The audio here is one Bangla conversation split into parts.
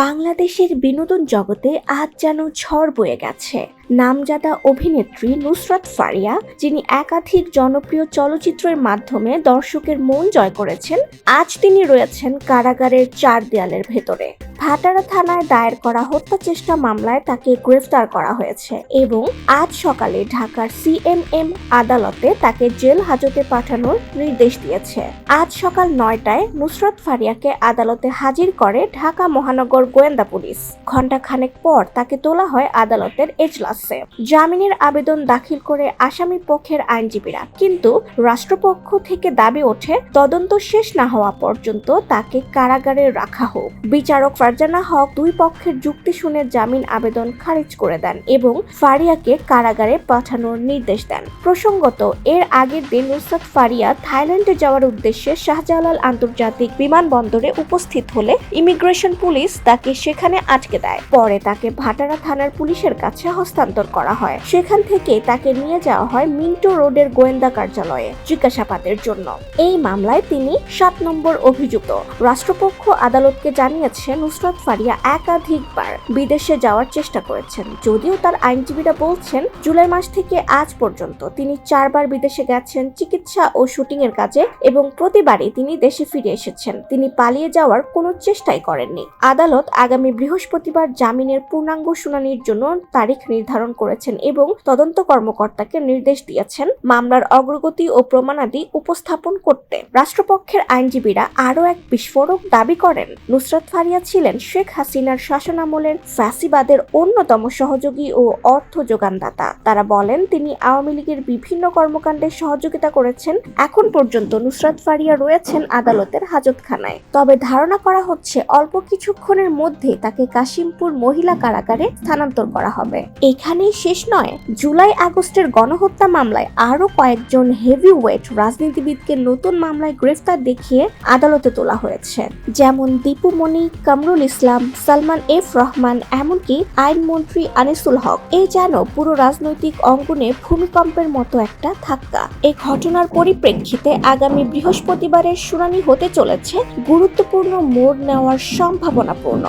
বাংলাদেশের বিনোদন জগতে আজ যেন ঝড় বয়ে গেছে। নামজাদা অভিনেত্রী নুসরাত ফারিয়া, যিনি একাধিক জনপ্রিয় চলচ্চিত্রের মাধ্যমে দর্শকের মন জয় করেছেন, আজ তিনি রয়েছেন কারাগারের চার দেয়ালের ভেতরে। ভাটারা থানায় দায়ের করা হত্যা চেষ্টা মামলায় তাকে গ্রেফতার করা হয়েছে এবং আজ সকালে ঢাকার সিএমএম আদালতে তাকে জেল হাজতে পাঠানোর নির্দেশ দিয়েছে। আজ সকাল 9টায় নুসরাত ফারিয়াকে আদালতে হাজির করে ঢাকা মহানগর গোয়েন্দা পুলিশ। ঘণ্টাখানেক পর তাকে তোলা হয় আদালতের এজলাসে। জামিনের আবেদন দাখিল করে আসামি পক্ষের আইনজীবীরা, কিন্তু রাষ্ট্রপক্ষ থেকে দাবি ওঠে তদন্ত শেষ না হওয়া পর্যন্ত তাকে কারাগারে রাখা হোক। বিচারক ফারজানা হক দুই পক্ষের যুক্তি শুনে জামিন আবেদন খারিজ করে দেন এবং ফারিয়াকে কারাগারে পাঠানোর নির্দেশ দেন। প্রসঙ্গত, এর আগের দিন নুসরাত ফারিয়া থাইল্যান্ডে যাওয়ার উদ্দেশ্যে শাহজালাল আন্তর্জাতিক বিমানবন্দরে উপস্থিত হলে ইমিগ্রেশন পুলিশ তাকে সেখানে আটকে দেয়। পরে তাকে ভাটারা থানার পুলিশের কাছে হস্তান্তর করা হয়। সেখান থেকে তাকে নিয়ে যাওয়া হয় মিন্টো রোডের গোয়েন্দা কার্যালয়ে জিজ্ঞাসাবাদের জন্য। এই মামলায় তিনি 7 নম্বর অভিযুক্ত। রাষ্ট্রপক্ষ আদালতকে জানিয়েছে নুসরাত ফারিয়া একাধিকবার বিদেশে যাওয়ার চেষ্টা করেছেন, যদিও তার আইনজীবীরা বলছেন জুলাই মাস থেকে আজ পর্যন্ত তিনি 4 বার বিদেশে গেছেন চিকিৎসা ও শুটিং এর কাজে এবং প্রতিবারই তিনি দেশে ফিরে এসেছেন। তিনি পালিয়ে যাওয়ার কোনো চেষ্টাই করেননি। আদালত আগামী বৃহস্পতিবার জামিনের পূর্ণাঙ্গ শুনানির জন্য তারিখ নির্ধারণ করেছেন এবং তদন্ত কর্মকর্তাকে নির্দেশ দিয়েছেন মামলার অগ্রগতি ও প্রমাণাদি উপস্থাপন করতে। রাষ্ট্রপক্ষের আইনজীবীরা আরও এক বিস্ফোরক দাবি করেন, নুসরাত ফারিয়া ছিলেন শেখ হাসিনার শাসনামলের ফ্যাসিবাদের অন্যতম সহযোগী ও অর্থ যোগানদাতা। তারা বলেন তিনি আওয়ামী লীগের বিভিন্ন কর্মকাণ্ডে সহযোগিতা করেছেন। এখন পর্যন্ত নুসরাত ফারিয়া রয়েছেন আদালতের হাজতখানায়। তবে ধারণা করা হচ্ছে অল্প কিছুক্ষণের মধ্যে তাকে কাশিমপুর মহিলা কারাগারে স্থানান্তর করা হবে। এখানেই শেষ নয়, জুলাই আগস্টের গণহত্যা মামলায় আরো কয়েকজন হেভিওয়েট রাজনীতিবিদকে নতুন মামলায় গ্রেফতার দেখিয়ে আদালতে তোলা হয়েছে, যেমন দীপু মনি, কামরুল ইসলাম, সালমান এফ রহমান, এমনকি আইনমন্ত্রী আনিসুল হক। এই যেন পুরো রাজনৈতিক অঙ্গনে ভূমিকম্পের মতো একটা ধাক্কা। এই ঘটনার পরিপ্রেক্ষিতে আগামী বৃহস্পতিবারের শুনানি হতে চলেছে গুরুত্বপূর্ণ মোড় নেওয়ার সম্ভাবনাপূর্ণ।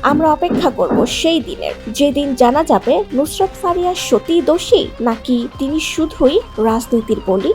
আমরা অপেক্ষা করব সেই দিনের, যেদিন জানা যাবে নুসরাত ফারিয়া সত্যিই দোষী নাকি তিনি শুধুই রাজনীতির বলি।